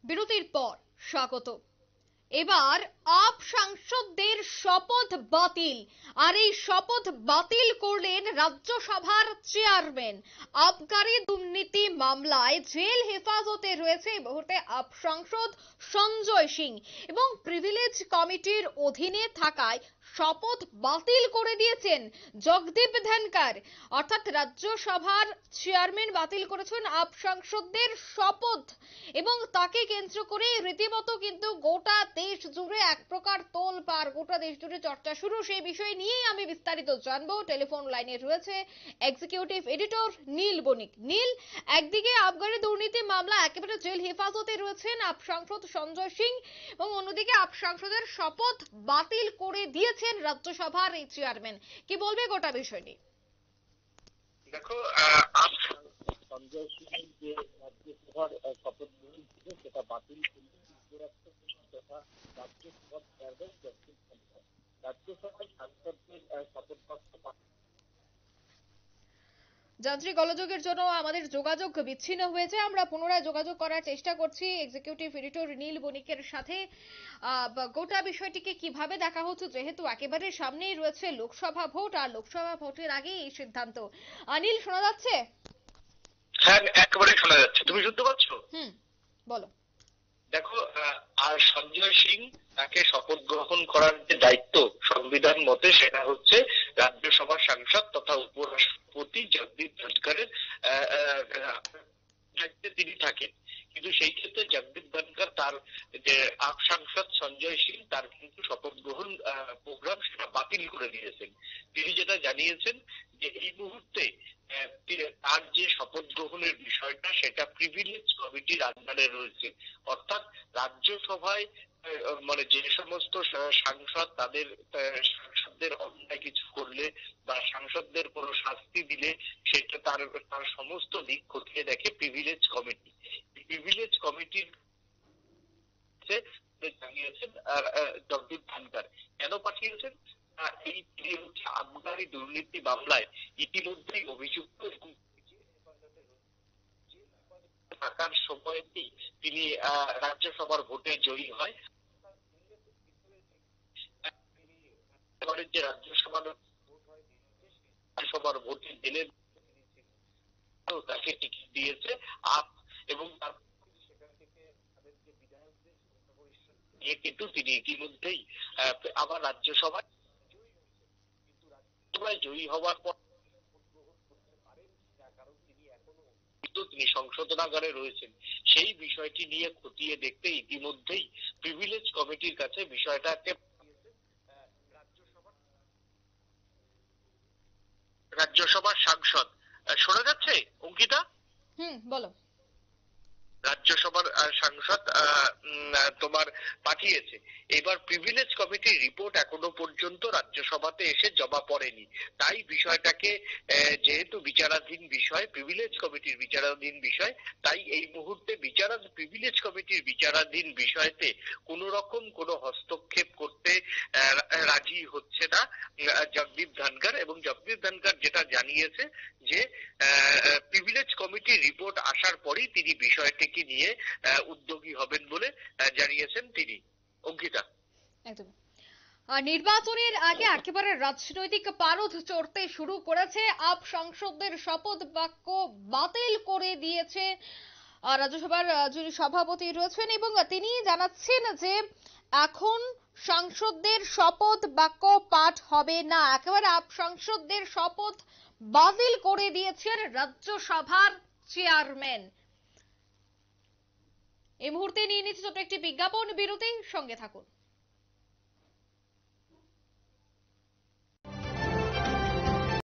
বিরতির পর স্বাগত। এবার আপ সাংসদদের শপথ বাতিল, আর এই শপথ বাতিল করলেন রাজ্যসভার চেয়ারম্যান। আবগারি দুর্নীতি মামলায় জেল হেফাজতে রয়েছে এই মুহূর্তে আপ সাংসদ সঞ্জয় সিং, এবং প্রিভিলেজ কমিটির অধীনে থাকায় শপথ বাতিল করে দিয়েছেন জগদীপ ধনকর। অর্থাৎ রাজ্যসভার চেয়ারম্যান বাতিল করেছেন আপ সাংসদদের শপথ, এবং তাকে কেন্দ্র করে রীতিমতো কিন্তু গোটা দেশ জুড়ে এক প্রকার তোলপাড়, গোটা দেশ জুড়ে চর্চা শুরু। সেই বিষয় নিয়েই আমি বিস্তারিত জানবো। টেলিফোন লাইনে রয়েছে এক্সিকিউটিভ এডিটর নীল বণিক। নীল, একদিকে আবগারি দুর্নীতি মামলা একেবারে জেল হেফাজতে রয়েছেন আপ সাংসদ সঞ্জয় সিং, এবং অন্যদিকে আপ সাংসদের শপথ বাতিল করে দিয়েছেন রাজ্যসভার এই চেয়ারম্যান। কি বলবে গোটা বিষয় নিয়ে? দেখো, আপ সঞ্জয় সিং যে রাজ্যসভার শপথ গ্রহণ ছিল সেটা বাতিল তথা রাজ্যসভার চেয়ারম্যান জগদীপ ধনকর রাজ্যসভায় সাংসদদের শপথ বাক্য যান্ত্রিক গোলযোগের জন্য আমাদের যোগাযোগ বিচ্ছিন্ন হয়েছে। আমরা পুনরায় যোগাযোগ করার চেষ্টা করছি এক্সিকিউটিভ এডিটর নীল বণিকের সাথে। গোটা বিষয়টিকে কিভাবে দেখা হচ্ছে, যেহেতু একেবারে সামনেই রয়েছে লোকসভা ভোট, আর লোকসভা ভোটের আগেই এই সিদ্ধান্ত। নীল, শোনা যাচ্ছে? হ্যাঁ, একেবারে শোনা যাচ্ছে। তুমি শুনতে পাচ্ছ? বলো। দেখো, আর সঞ্জয় সিং তাকে শপথ গ্রহণ করার যে দায়িত্ব সংবিধান মতে সেটা হচ্ছে রাজ্যসভার সাংসদ তথা উপরাষ্ট্রপতি জগদীপ ধনকরের দায়িত্বে তিনি থাকেন। কিন্তু সেই ক্ষেত্রে জগদীপ ধনকর তার যে আপ সাংসদ সঞ্জয় সিং তার কিন্তু শপথ গ্রহণ প্রোগ্রাম সেটা বাতিল করে দিয়েছেন। তিনি যেটা জানিয়েছেন যে এই মুহূর্তে তার যে শপথ গ্রহণের বিষয়টা সেটা প্রিভিলেজ কমিটির আন্ডারে রয়েছে। অর্থাৎ রাজ্যসভায় মানে যে সমস্ত সাংসদ তাদের সাংসদদের অন্যায় কিছু করলে বা সাংসদদের কোনো শাস্তি দিলে সেটা তার তার সমস্ত দিক খতিয়ে দেখে প্রিভিলেজ কমিটি। প্রিভিলেজ কমিটির জানিয়েছেন জগদীপ ধনকর। কেন পাঠিয়েছেন? এই আবগারি দুর্নীতি মামলায় ইতিমধ্যেই অভিযুক্ত এবং থাকার সময়তেই তিনি রাজ্যসভার ভোটে জয়ী হয়। যে রাজ্যসভার ভোটে জেলে তাকে টিকিট দিয়েছে আপ, এবং তার কিন্তু তিনি ইতিমধ্যেই আবার রাজ্যসভায় জয়ী হওয়ার পর তিনি সংশোধনাগারে রয়েছেন। সেই বিষয়টি নিয়ে খতিয়ে দেখতে ইতিমধ্যেই প্রিভিলেজ কমিটির কাছে বিষয়টাকে রাজ্যসভার সাংসদ। শোনা যাচ্ছে অঙ্কিতা? বলো। রাজ্যসভার সাংসদ তোমার পাঠিয়েছে। এবার প্রিভিলেজ কমিটির রিপোর্ট এখনো পর্যন্ত রাজ্যসভাতে এসে জমা পড়েনি। তাই বিষয়টাকে যেহেতু বিচারাধীন বিষয়, প্রিভিলেজ কমিটির বিচারাধীন বিষয়, তাই এই মুহূর্তে প্রিভিলেজ কমিটির বিচারাধীন বিষয়তে কোন রকম কোনো হস্তক্ষেপ করতে রাজি হচ্ছে না জগদীপ ধনকর। এবং জগদীপ ধনকর যেটা জানিয়েছে যে প্রিভিলেজ কমিটির রিপোর্ট আসার পরেই তিনি বিষয়টিকে নিয়ে উদ্যোগী হবেন বলে জানিয়েছেন তিনি। অঙ্কিতা, একদম। নির্বাচনের আগে একেবারে রাজনৈতিক পারদ চড়তে শুরু করেছে। আপ সাংসদদের শপথ বাক্য বাতিল করে দিয়েছে রাজ্যসভার যিনি সভাপতি রয়েছেন, এবং তিনি জানাচ্ছেন যে এখন সাংসদদের শপথ বাক্য পাঠ হবে না। একেবারে আপ সাংসদদের শপথ বাতিল করে দিয়েছেন রাজ্যসভার চেয়ারম্যান। এই মুহূর্তে নিয়ে নিচ্ছে ছোট একটি বিজ্ঞাপন বিরতি, সঙ্গে থাকুন।